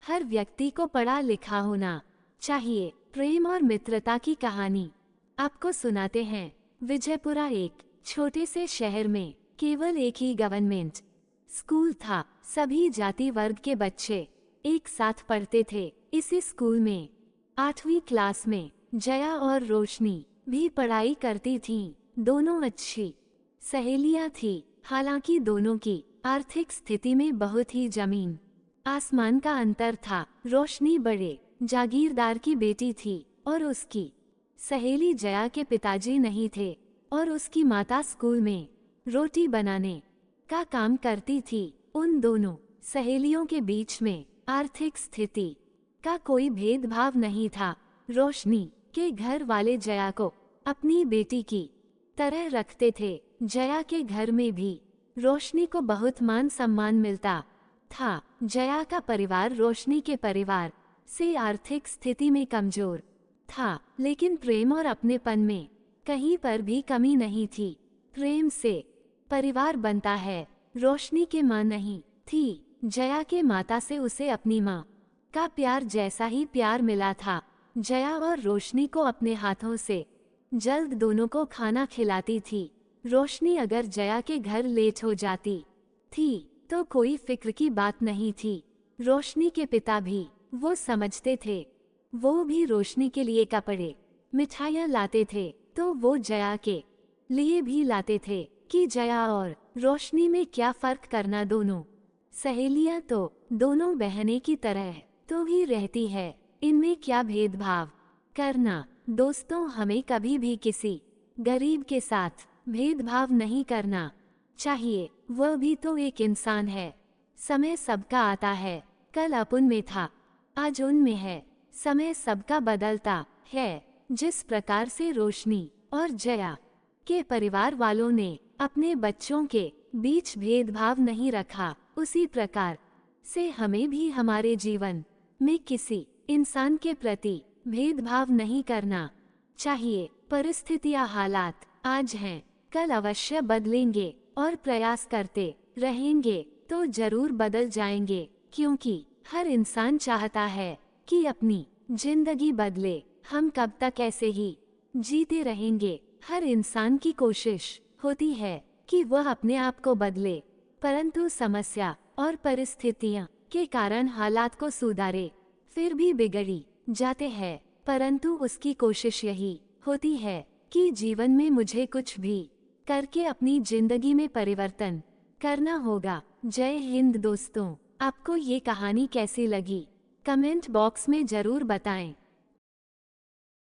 हर व्यक्ति को पढ़ा लिखा होना चाहिए। प्रेम और मित्रता की कहानी आपको सुनाते हैं। विजयपुरा एक छोटे से शहर में केवल एक ही गवर्नमेंट स्कूल था। सभी जाति वर्ग के बच्चे एक साथ पढ़ते थे। इसी स्कूल में 8वीं क्लास में जया और रोशनी भी पढ़ाई करती थीं। दोनों अच्छी सहेलियां थीं। हालांकि दोनों की आर्थिक स्थिति में बहुत ही जमीन आसमान का अंतर था। रोशनी बड़े जागीरदार की बेटी थी और उसकी सहेली जया के पिताजी नहीं थे और उसकी माता स्कूल में रोटी बनाने का काम करती थी। उन दोनों सहेलियों के बीच में आर्थिक स्थिति का कोई भेदभाव नहीं था। रोशनी के घर वाले जया को अपनी बेटी की तरह रखते थे। जया के घर में भी रोशनी को बहुत मान सम्मान मिलता था। जया का परिवार रोशनी के परिवार से आर्थिक स्थिति में कमजोर था, लेकिन प्रेम और अपनेपन में कहीं पर भी कमी नहीं थी। प्रेम से परिवार बनता है। रोशनी के मां नहीं थी। जया के माता से उसे अपनी मां का प्यार जैसा ही प्यार मिला था। जया और रोशनी को अपने हाथों से जल्द दोनों को खाना खिलाती थी। रोशनी अगर जया के घर लेट हो जाती थी तो कोई फिक्र की बात नहीं थी। रोशनी के पिता भी वो समझते थे। वो भी रोशनी के लिए कपड़े मिठाइयाँ लाते थे तो वो जया के लिए भी लाते थे कि जया और रोशनी में क्या फर्क करना। दोनों सहेलियाँ तो दोनों बहनें की तरह तो ही रहती है, इनमें क्या भेदभाव करना। दोस्तों, हमें कभी भी किसी गरीब के साथ भेदभाव नहीं करना चाहिए। वह भी तो एक इंसान है। समय सबका आता है। कल अपन में था, आज उनमें है। समय सबका बदलता है। जिस प्रकार से रोशनी और जया के परिवार वालों ने अपने बच्चों के बीच भेदभाव नहीं रखा, उसी प्रकार से हमें भी हमारे जीवन में किसी इंसान के प्रति भेदभाव नहीं करना चाहिए। परिस्थितियां, हालात आज हैं, कल अवश्य बदलेंगे और प्रयास करते रहेंगे तो जरूर बदल जाएंगे, क्योंकि हर इंसान चाहता है कि अपनी जिंदगी बदले। हम कब तक ऐसे ही जीते रहेंगे? हर इंसान की कोशिश होती है कि वह अपने आप को बदले, परंतु समस्या और परिस्थितियां के कारण हालात को सुधारे फिर भी बिगड़ी जाते हैं। परंतु उसकी कोशिश यही होती है कि जीवन में मुझे कुछ भी करके अपनी जिंदगी में परिवर्तन करना होगा। जय हिंद दोस्तों, आपको ये कहानी कैसी लगी कमेंट बॉक्स में जरूर बताएं।